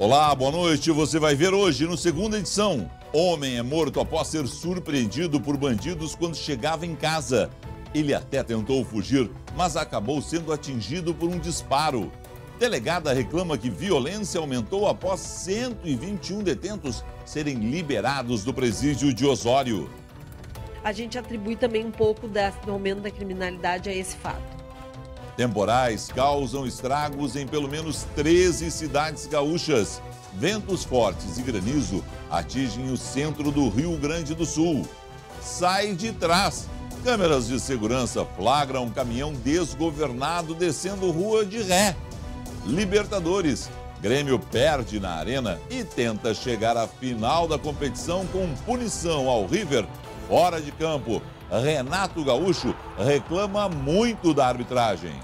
Olá, boa noite. Você vai ver hoje no segunda edição. Homem é morto após ser surpreendido por bandidos quando chegava em casa. Ele até tentou fugir, mas acabou sendo atingido por um disparo. Delegada reclama que violência aumentou após 121 detentos serem liberados do presídio de Osório. A gente atribui também um pouco do aumento da criminalidade a esse fato. Temporais causam estragos em pelo menos 13 cidades gaúchas. Ventos fortes e granizo atingem o centro do Rio Grande do Sul. Sai de trás. Câmeras de segurança flagram um caminhão desgovernado descendo rua de ré. Libertadores. Grêmio perde na Arena e tenta chegar à final da competição com punição ao River fora de campo. Renato Gaúcho reclama muito da arbitragem.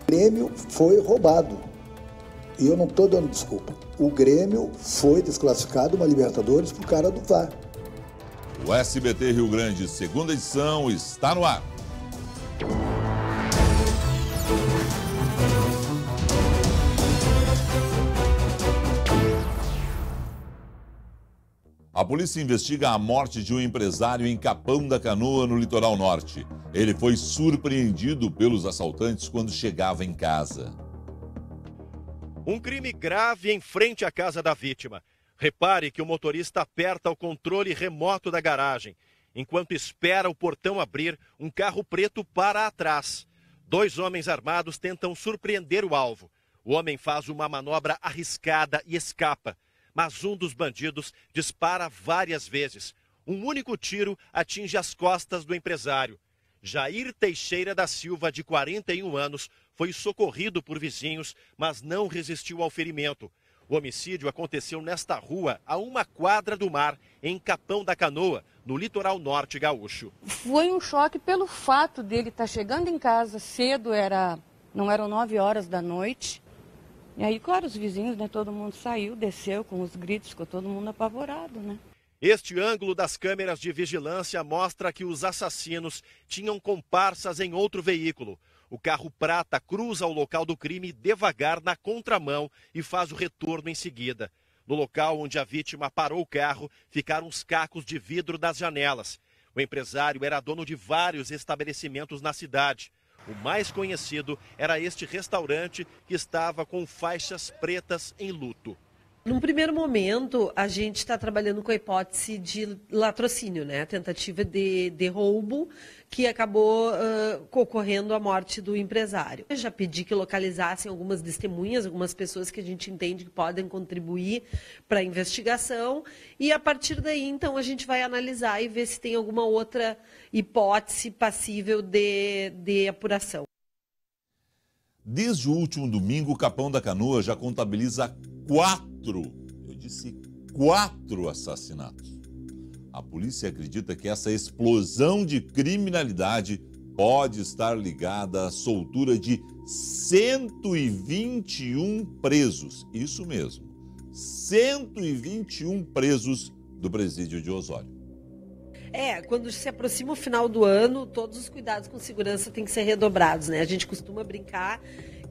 O Grêmio foi roubado. E eu não estou dando desculpa. O Grêmio foi desclassificado uma Libertadores por cara do VAR. O SBT Rio Grande, segunda edição, está no ar. A polícia investiga a morte de um empresário em Capão da Canoa, no litoral norte. Ele foi surpreendido pelos assaltantes quando chegava em casa. Um crime grave em frente à casa da vítima. Repare que o motorista aperta o controle remoto da garagem. Enquanto espera o portão abrir, um carro preto para atrás. 2 homens armados tentam surpreender o alvo. O homem faz uma manobra arriscada e escapa. Mas um dos bandidos dispara várias vezes. Um único tiro atinge as costas do empresário. Jair Teixeira da Silva, de 41 anos, foi socorrido por vizinhos, mas não resistiu ao ferimento. O homicídio aconteceu nesta rua, a 1 quadra do mar, em Capão da Canoa, no litoral norte gaúcho. Foi um choque pelo fato dele estar chegando em casa cedo, não eram 9 horas da noite. E aí, claro, os vizinhos, né, todo mundo saiu, desceu com os gritos, ficou todo mundo apavorado, né? Este ângulo das câmeras de vigilância mostra que os assassinos tinham comparsas em outro veículo. O carro prata cruza o local do crime devagar na contramão e faz o retorno em seguida. No local onde a vítima parou o carro, ficaram os cacos de vidro das janelas. O empresário era dono de vários estabelecimentos na cidade. O mais conhecido era este restaurante que estava com faixas pretas em luto. Num primeiro momento, a gente está trabalhando com a hipótese de latrocínio, né? Tentativa de roubo que acabou ocorrendo a morte do empresário. Eu já pedi que localizassem algumas testemunhas, algumas pessoas que a gente entende que podem contribuir para a investigação. E a partir daí, então, a gente vai analisar e ver se tem alguma outra hipótese passível de apuração. Desde o último domingo, o Capão da Canoa já contabiliza 4 assassinatos. A polícia acredita que essa explosão de criminalidade pode estar ligada à soltura de 121 presos. Isso mesmo, 121 presos do presídio de Osório. Quando se aproxima o final do ano, todos os cuidados com segurança têm que ser redobrados, né? A gente costuma brincar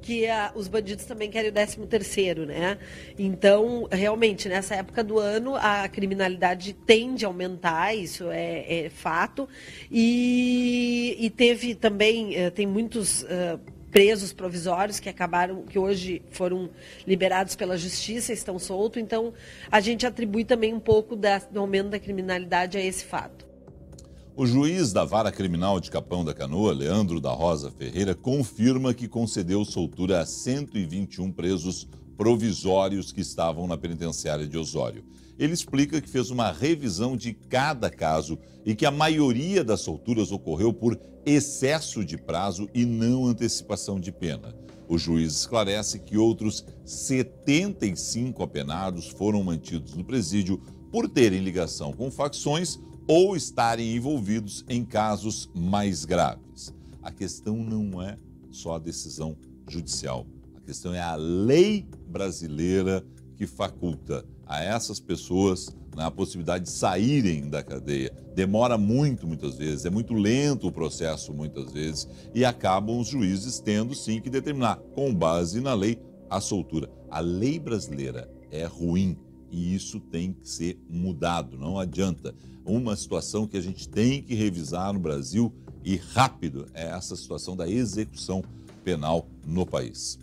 que os bandidos também querem o 13º, né? Então, realmente, nessa época do ano, a criminalidade tende a aumentar, isso é fato. E teve também, tem muitos presos provisórios que hoje foram liberados pela justiça, estão soltos. Então, a gente atribui também um pouco do aumento da criminalidade a esse fato. O juiz da Vara Criminal de Capão da Canoa, Leandro da Rosa Ferreira, confirma que concedeu soltura a 121 presos provisórios que estavam na penitenciária de Osório. Ele explica que fez uma revisão de cada caso e que a maioria das solturas ocorreu por excesso de prazo e não antecipação de pena. O juiz esclarece que outros 75 apenados foram mantidos no presídio por terem ligação com facções ou estarem envolvidos em casos mais graves. A questão não é só a decisão judicial, a questão é a lei brasileira que faculta a essas pessoas, né, a possibilidade de saírem da cadeia. Demora muito, muitas vezes, é muito lento o processo, muitas vezes, e acabam os juízes tendo, sim, que determinar, com base na lei, a soltura. A lei brasileira é ruim e isso tem que ser mudado, não adianta. Uma situação que a gente tem que revisar no Brasil e rápido é essa situação da execução penal no país.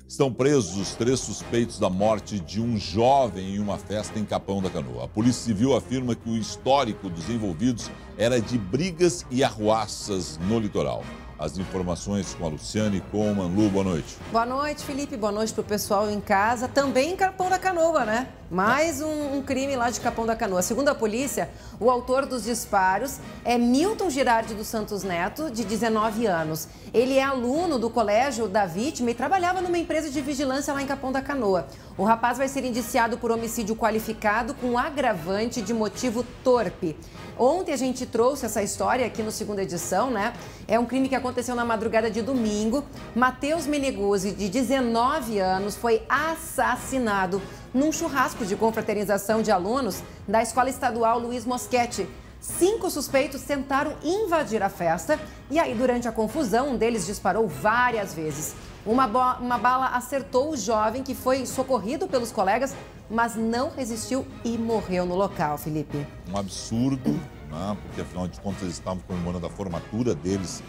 Estão presos os 3 suspeitos da morte de um jovem em uma festa em Capão da Canoa. A Polícia Civil afirma que o histórico dos envolvidos era de brigas e arruaças no litoral. As informações com a Luciane Coman. Lu, boa noite. Boa noite, Felipe. Boa noite para o pessoal em casa. Também em Capão da Canoa, né? Mais um crime lá de Capão da Canoa. Segundo a polícia, o autor dos disparos é Milton Girardi dos Santos Neto, de 19 anos. Ele é aluno do colégio da vítima e trabalhava numa empresa de vigilância lá em Capão da Canoa. O rapaz vai ser indiciado por homicídio qualificado com agravante de motivo torpe. Ontem a gente trouxe essa história aqui no Segunda Edição, né? É um crime que aconteceu na madrugada de domingo. Matheus Meneguzzi, de 19 anos, foi assassinado num churrasco de confraternização de alunos da Escola Estadual Luiz Moschetti. 5 suspeitos tentaram invadir a festa e aí, durante a confusão, um deles disparou várias vezes. Uma bala acertou o jovem, que foi socorrido pelos colegas, mas não resistiu e morreu no local, Felipe. Um absurdo, né? Porque afinal de contas eles estavam comemorando a formatura deles,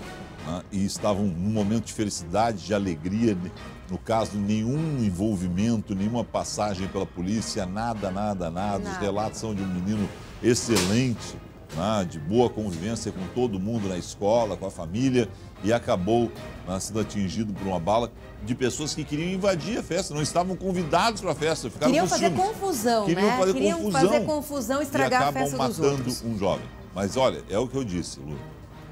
né? E estavam num momento de felicidade, de alegria. No caso, nenhum envolvimento, nenhuma passagem pela polícia, nada. Os relatos são de um menino excelente, né? De boa convivência com todo mundo na escola, com a família, e acabou, né, sendo atingido por uma bala de pessoas que queriam invadir a festa, não estavam convidados para a festa, ficaram Queriam fazer confusão, queriam fazer confusão, estragar a festa dos outros. E acabam matando um jovem. Mas olha, é o que eu disse, Lu.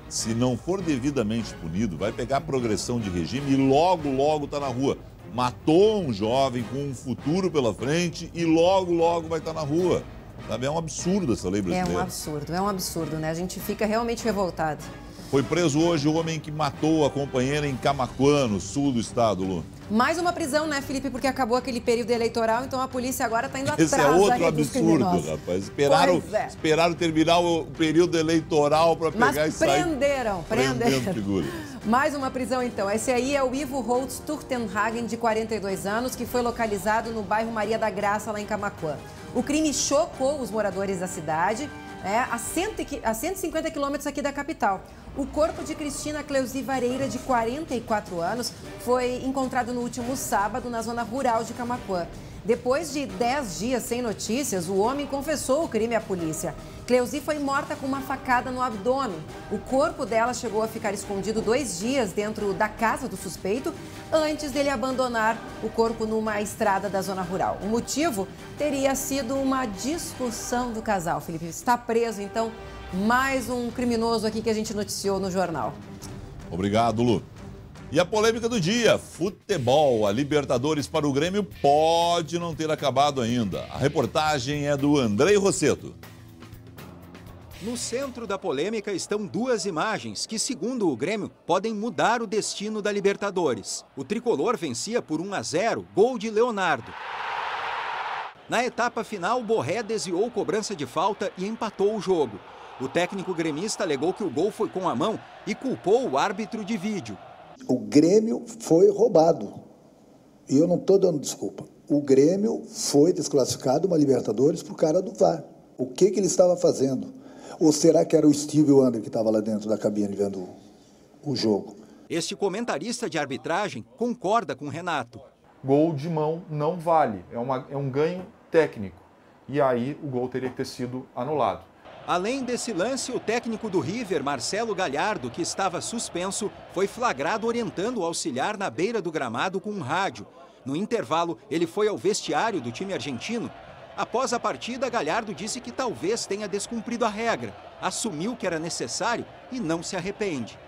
Se não for devidamente punido, vai pegar progressão de regime e logo está na rua. Matou um jovem com um futuro pela frente e logo vai estar na rua. Sabe? É um absurdo essa lei brasileira. É um absurdo, né? A gente fica realmente revoltado. Foi preso hoje o homem que matou a companheira em Camaquã, no sul do estado, Lu. Mais uma prisão, né, Felipe? Porque acabou aquele período eleitoral, então a polícia agora está indo atrás. Esse é outro absurdo, rapaz. Esperaram terminar o período eleitoral para pegar e sair. Prenderam. Figura. Mais uma prisão, então. Esse aí é o Ivo Holtz Turtenhagen, de 42 anos, que foi localizado no bairro Maria da Graça, lá em Camaquã. O crime chocou os moradores da cidade, a 150 quilômetros aqui da capital. O corpo de Cristina Cleusi Vareira, de 44 anos, foi encontrado no último sábado na zona rural de Camaquã. Depois de 10 dias sem notícias, o homem confessou o crime à polícia. Cleusi foi morta com uma facada no abdômen. O corpo dela chegou a ficar escondido 2 dias dentro da casa do suspeito, antes dele abandonar o corpo numa estrada da zona rural. O motivo teria sido uma discussão do casal. Felipe, está preso, então, mais um criminoso aqui que a gente noticiou no jornal. Obrigado, Lu. E a polêmica do dia, futebol. A Libertadores para o Grêmio pode não ter acabado ainda. A reportagem é do Andrei Rosseto. No centro da polêmica estão 2 imagens que, segundo o Grêmio, podem mudar o destino da Libertadores. O tricolor vencia por 1-0, gol de Leonardo. Na etapa final, Borré desviou cobrança de falta e empatou o jogo. O técnico gremista alegou que o gol foi com a mão e culpou o árbitro de vídeo. O Grêmio foi roubado. E eu não estou dando desculpa. O Grêmio foi desclassificado uma Libertadores por cara do VAR. O que ele estava fazendo? Ou será que era o Steve Wonder que estava lá dentro da cabine vendo o jogo? Este comentarista de arbitragem concorda com Renato. Gol de mão não vale, é um ganho técnico. E aí o gol teria que ter sido anulado. Além desse lance, o técnico do River, Marcelo Galhardo, que estava suspenso, foi flagrado orientando o auxiliar na beira do gramado com um rádio. No intervalo, ele foi ao vestiário do time argentino. Após a partida, Galhardo disse que talvez tenha descumprido a regra, assumiu que era necessário e não se arrepende.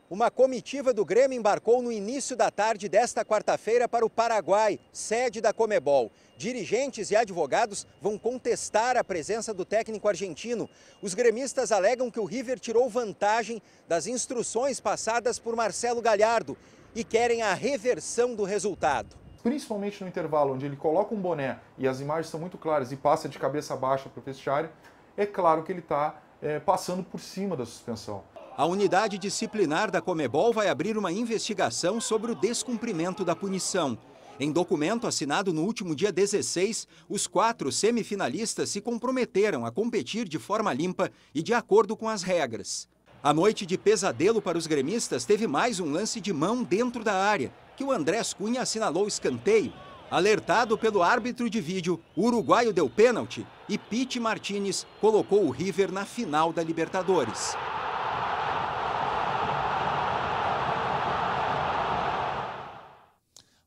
Uma comitiva do Grêmio embarcou no início da tarde desta quarta-feira para o Paraguai, sede da Conmebol. Dirigentes e advogados vão contestar a presença do técnico argentino. Os gremistas alegam que o River tirou vantagem das instruções passadas por Marcelo Galhardo e querem a reversão do resultado. Principalmente no intervalo, onde ele coloca um boné e as imagens são muito claras e passa de cabeça baixa para o vestiário, é claro que ele está passando por cima da suspensão. A unidade disciplinar da Conmebol vai abrir uma investigação sobre o descumprimento da punição. Em documento assinado no último dia 16, os 4 semifinalistas se comprometeram a competir de forma limpa e de acordo com as regras. A noite de pesadelo para os gremistas teve mais um lance de mão dentro da área, que o Andrés Cunha assinalou escanteio. Alertado pelo árbitro de vídeo, o uruguaio deu pênalti e Pity Martínez colocou o River na final da Libertadores.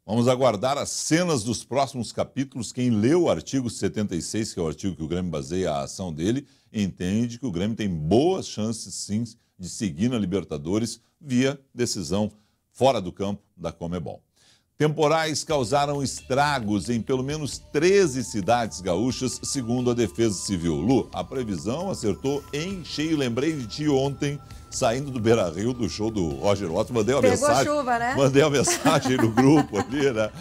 Vamos aguardar as cenas dos próximos capítulos. Quem leu o artigo 76, que é o artigo que o Grêmio baseia a ação dele, entende que o Grêmio tem boas chances, sim, de seguir na Libertadores via decisão fora do campo da Conmebol. Temporais causaram estragos em pelo menos 13 cidades gaúchas, segundo a Defesa Civil. Lu, a previsão acertou em cheio. Lembrei de ti ontem, saindo do Beira-Rio, do show do Roger Waters. Mandei uma mensagem. Pegou chuva, né? Mandei uma mensagem no grupo ali, né?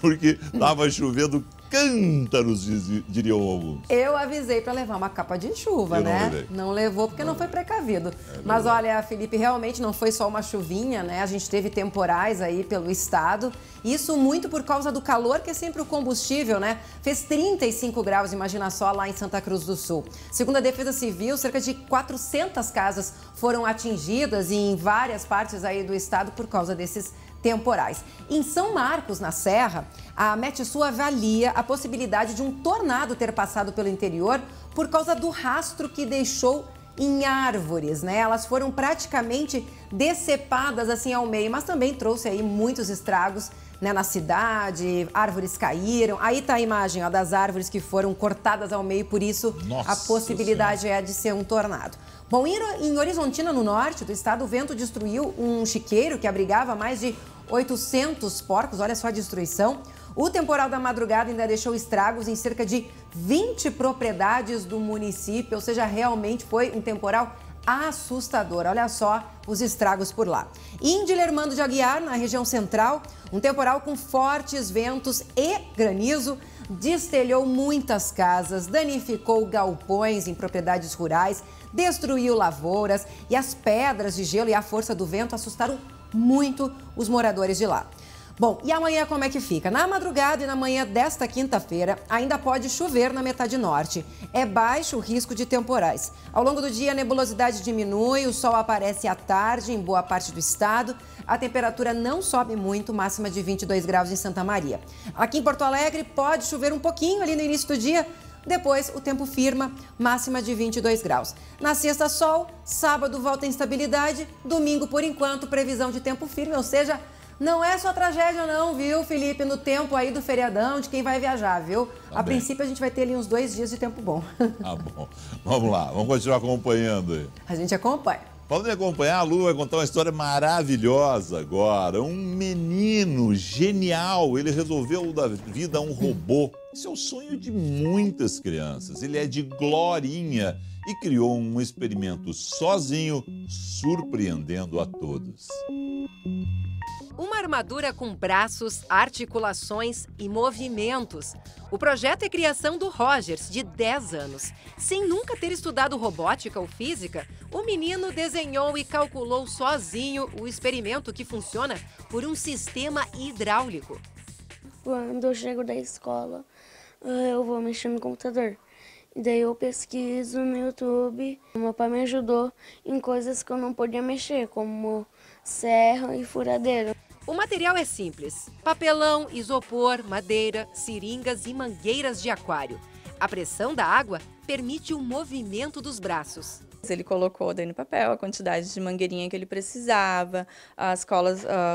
Porque estava chovendo cântaros, diriam alguns. Eu avisei para levar uma capa de chuva, né? Não levou porque não foi precavido. Mas olha, Felipe, realmente não foi só uma chuvinha, né? A gente teve temporais aí pelo estado. Isso muito por causa do calor, que é sempre o combustível, né? Fez 35 graus, imagina só, lá em Santa Cruz do Sul. Segundo a Defesa Civil, cerca de 400 casas foram atingidas em várias partes aí do estado por causa desses temporais. Em São Marcos, na Serra, a Metsul avalia a possibilidade de um tornado ter passado pelo interior por causa do rastro que deixou em árvores, né? Elas foram praticamente decepadas assim ao meio, mas também trouxe aí muitos estragos, né, na cidade, árvores caíram. Aí tá a imagem, ó, das árvores que foram cortadas ao meio, por isso a possibilidade é de ser um tornado. Bom, em Horizontina, no norte do estado, o vento destruiu um chiqueiro que abrigava mais de 800 porcos, olha só a destruição. O temporal da madrugada ainda deixou estragos em cerca de 20 propriedades do município, ou seja, realmente foi um temporal assustador. Olha só os estragos por lá. Em Dilermando de Aguiar, na região central, um temporal com fortes ventos e granizo destelhou muitas casas, danificou galpões em propriedades rurais, destruiu lavouras e as pedras de gelo e a força do vento assustaram muito os moradores de lá. Bom, e amanhã como é que fica? Na madrugada e na manhã desta quinta-feira ainda pode chover na metade norte. É baixo o risco de temporais. Ao longo do dia a nebulosidade diminui, o sol aparece à tarde em boa parte do estado. A temperatura não sobe muito, máxima de 22 graus em Santa Maria. Aqui em Porto Alegre pode chover um pouquinho ali no início do dia. Depois o tempo firma, máxima de 22 graus. Na sexta, sol, sábado volta a instabilidade, domingo por enquanto previsão de tempo firme, ou seja, não é só tragédia não, viu, Felipe, no tempo aí do feriadão de quem vai viajar, viu? A princípio a gente vai ter ali uns 2 dias de tempo bom. Tá bom. Vamos lá, vamos continuar acompanhando aí. A gente acompanha. Falando em acompanhar, a Lu vai contar uma história maravilhosa agora. Um menino genial, ele resolveu dar vida a um robô. Esse é o sonho de muitas crianças. Ele é de Glorinha e criou um experimento sozinho, surpreendendo a todos. Uma armadura com braços, articulações e movimentos. O projeto é criação do Rogers, de 10 anos. Sem nunca ter estudado robótica ou física, o menino desenhou e calculou sozinho o experimento que funciona por um sistema hidráulico. Quando eu chego da escola, eu vou mexer no computador. Daí eu pesquiso no YouTube. O meu pai me ajudou em coisas que eu não podia mexer, como serra e furadeira. O material é simples: papelão, isopor, madeira, seringas e mangueiras de aquário. A pressão da água permite o movimento dos braços. Ele colocou daí no papel a quantidade de mangueirinha que ele precisava,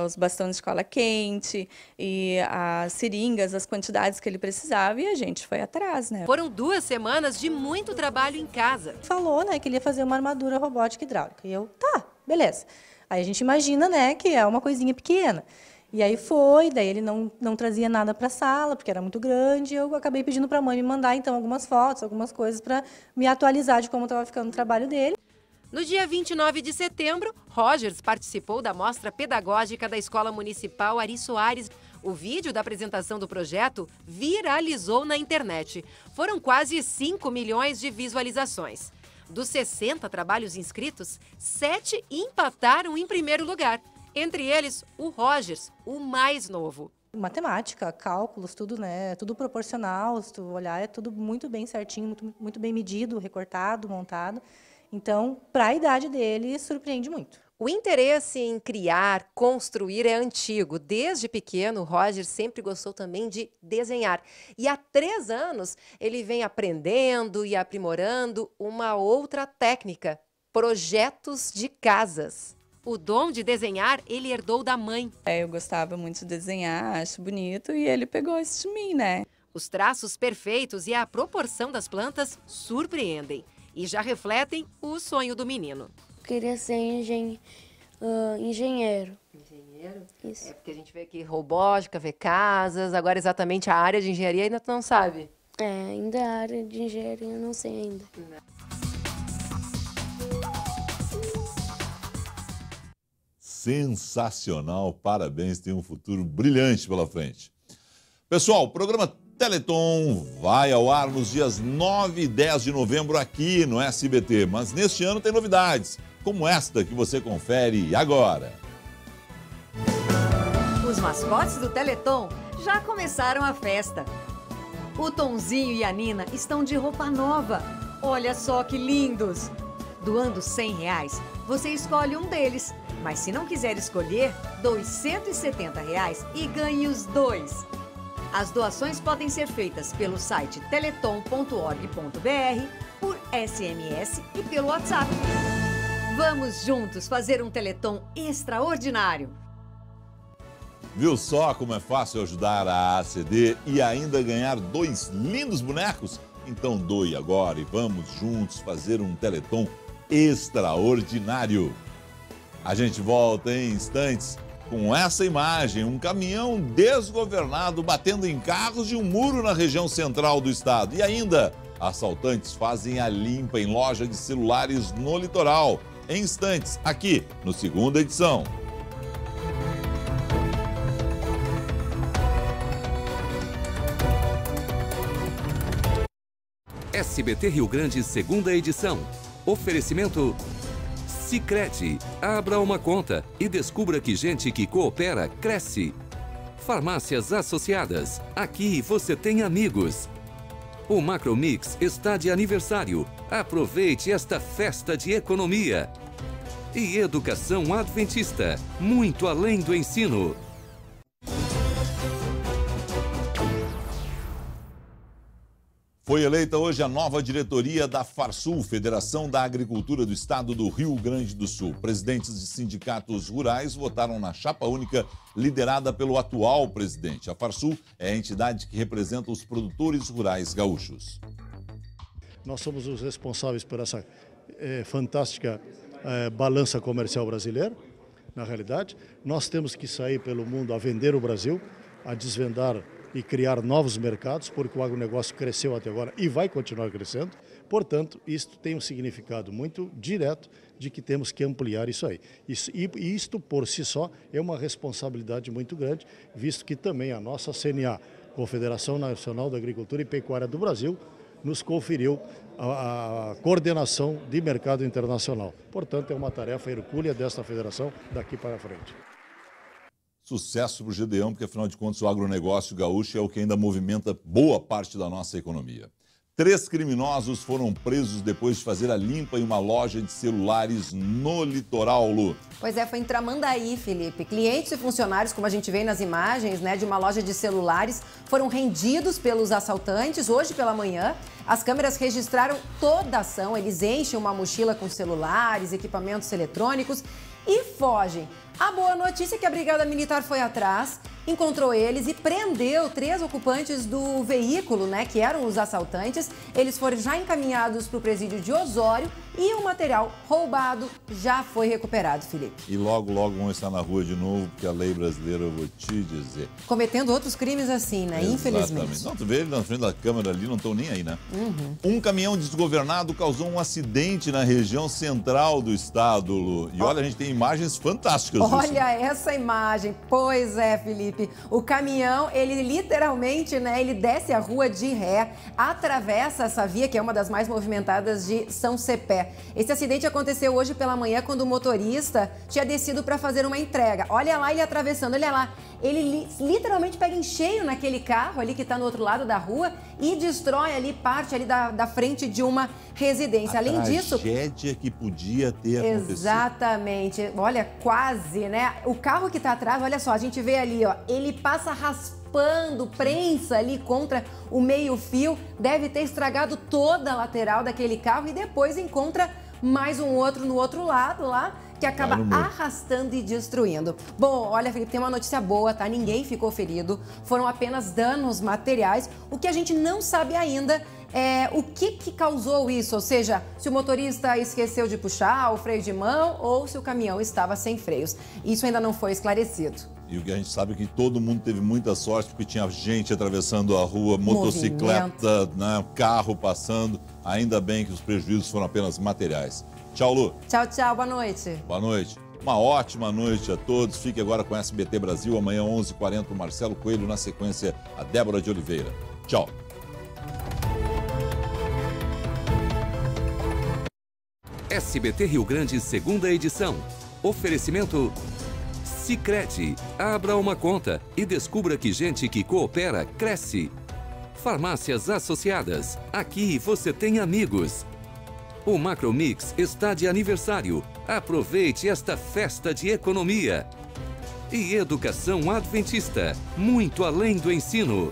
os bastões de cola quente e as seringas, as quantidades que ele precisava, e a gente foi atrás, né? Foram 2 semanas de muito trabalho em casa. Falou, né, que ele ia fazer uma armadura robótica hidráulica. E eu, tá, beleza. Aí a gente imagina, né, que é uma coisinha pequena. E aí foi, daí ele não trazia nada para a sala, porque era muito grande, e eu acabei pedindo para a mãe me mandar, então, algumas fotos, algumas coisas para me atualizar de como estava ficando o trabalho dele. No dia 29 de setembro, Rogers participou da mostra pedagógica da Escola Municipal Ari Soares. O vídeo da apresentação do projeto viralizou na internet. Foram quase 5 milhões de visualizações. Dos 60 trabalhos inscritos, 7 empataram em primeiro lugar. Entre eles, o Rogers, o mais novo. Matemática, cálculos, tudo, né? Tudo proporcional, se tu olhar, é tudo muito bem certinho, muito bem medido, recortado, montado. Então, para a idade dele, surpreende muito. O interesse em criar, construir é antigo. Desde pequeno, o Roger sempre gostou também de desenhar. E há 3 anos, ele vem aprendendo e aprimorando uma outra técnica: projetos de casas. O dom de desenhar ele herdou da mãe. Eu gostava muito de desenhar, acho bonito, e ele pegou isso de mim, né? Os traços perfeitos e a proporção das plantas surpreendem e já refletem o sonho do menino. Queria ser engenheiro. Engenheiro? Isso. É porque a gente vê aqui robótica, vê casas, agora exatamente a área de engenharia ainda não sabe. Ainda a área de engenharia eu não sei ainda. Sensacional, parabéns, tem um futuro brilhante pela frente. Pessoal, o programa Teleton vai ao ar nos dias 9 e 10 de novembro aqui no SBT, mas neste ano tem novidades, como esta que você confere agora. Os mascotes do Teleton já começaram a festa. O Tonzinho e a Nina estão de roupa nova. Olha só que lindos! Doando R$100, você escolhe um deles. Mas se não quiser escolher, doe R$170 e ganhe os 2. As doações podem ser feitas pelo site teleton.org.br, por SMS e pelo WhatsApp. Vamos juntos fazer um Teleton extraordinário. Viu só como é fácil ajudar a ACD e ainda ganhar 2 lindos bonecos? Então doe agora e vamos juntos fazer um Teleton extraordinário. A gente volta em instantes com essa imagem, um caminhão desgovernado batendo em carros de um muro na região central do estado. E ainda, assaltantes fazem a limpa em loja de celulares no litoral. Em instantes, aqui no Segunda Edição. SBT Rio Grande, Segunda Edição. Oferecimento Sicredi. Abra uma conta e descubra que gente que coopera, cresce. Farmácias Associadas. Aqui você tem amigos. O Macromix está de aniversário. Aproveite esta festa de economia. E Educação Adventista. Muito além do ensino. Foi eleita hoje a nova diretoria da Farsul, Federação da Agricultura do Estado do Rio Grande do Sul. Presidentes de sindicatos rurais votaram na chapa única liderada pelo atual presidente. A Farsul é a entidade que representa os produtores rurais gaúchos. Nós somos os responsáveis por essa fantástica balança comercial brasileira, na realidade. Nós temos que sair pelo mundo a vender o Brasil, a desvendar e criar novos mercados, porque o agronegócio cresceu até agora e vai continuar crescendo. Portanto, isto tem um significado muito direto de que temos que ampliar isso aí. E isto, por si só, é uma responsabilidade muito grande, visto que também a nossa CNA, Confederação Nacional da Agricultura e Pecuária do Brasil, nos conferiu a coordenação de mercado internacional. Portanto, é uma tarefa hercúlea desta federação daqui para frente. Sucesso para o Gedeão, porque afinal de contas o agronegócio gaúcho é o que ainda movimenta boa parte da nossa economia. 3 criminosos foram presos depois de fazer a limpa em uma loja de celulares no litoral, Lu. Pois é, foi em Tramandaí, Felipe. Clientes e funcionários, como a gente vê nas imagens, né, de uma loja de celulares, foram rendidos pelos assaltantes hoje pela manhã. As câmeras registraram toda a ação. Eles enchem uma mochila com celulares, equipamentos eletrônicos e fogem. A boa notícia é que a Brigada Militar foi atrás, encontrou eles e prendeu 3 ocupantes do veículo, né, que eram os assaltantes. Eles foram já encaminhados para o presídio de Osório e o material roubado já foi recuperado, Felipe. E logo, logo vão estar na rua de novo, porque a lei brasileira, eu vou te dizer... Cometendo outros crimes assim, né? Exatamente. Infelizmente. Não, tu vê ele na frente da câmera ali, não estão nem aí, né? Um caminhão desgovernado causou um acidente na região central do estado, Lu. E olha, a gente tem imagens fantásticas disso. Olha essa imagem. Pois é, Felipe. O caminhão, ele literalmente, né, ele desce a rua de ré, atravessa essa via, que é uma das mais movimentadas de São Cepé. Esse acidente aconteceu hoje pela manhã quando o motorista tinha descido para fazer uma entrega. Olha lá ele atravessando, olha lá. Ele literalmente pega em cheio naquele carro ali que está no outro lado da rua e destrói ali parte ali da frente de uma residência. Além disso... tragédia que podia ter acontecido. Exatamente. Olha, quase, né? O carro que está atrás, olha só, a gente vê ali, ó, ele passa raspando, prensa ali contra o meio-fio, deve ter estragado toda a lateral daquele carro e depois encontra mais um outro no outro lado lá, que acaba arrastando e destruindo. Bom, olha, Felipe, tem uma notícia boa, tá? Ninguém ficou ferido, foram apenas danos materiais. O que a gente não sabe ainda é o que causou isso, ou seja, se o motorista esqueceu de puxar o freio de mão ou se o caminhão estava sem freios. Isso ainda não foi esclarecido. E o que a gente sabe é que todo mundo teve muita sorte, porque tinha gente atravessando a rua, motocicleta, né, carro passando. Ainda bem que os prejuízos foram apenas materiais. Tchau, Lu. Tchau, tchau. Boa noite. Boa noite. Uma ótima noite a todos. Fique agora com SBT Brasil. Amanhã, 11h40, o Marcelo Coelho. Na sequência, a Débora de Oliveira. Tchau. SBT Rio Grande, segunda edição. Oferecimento Sicredi. Abra uma conta e descubra que gente que coopera, cresce. Farmácias Associadas. Aqui você tem amigos. O Macromix está de aniversário. Aproveite esta festa de economia. E Educação Adventista. Muito além do ensino.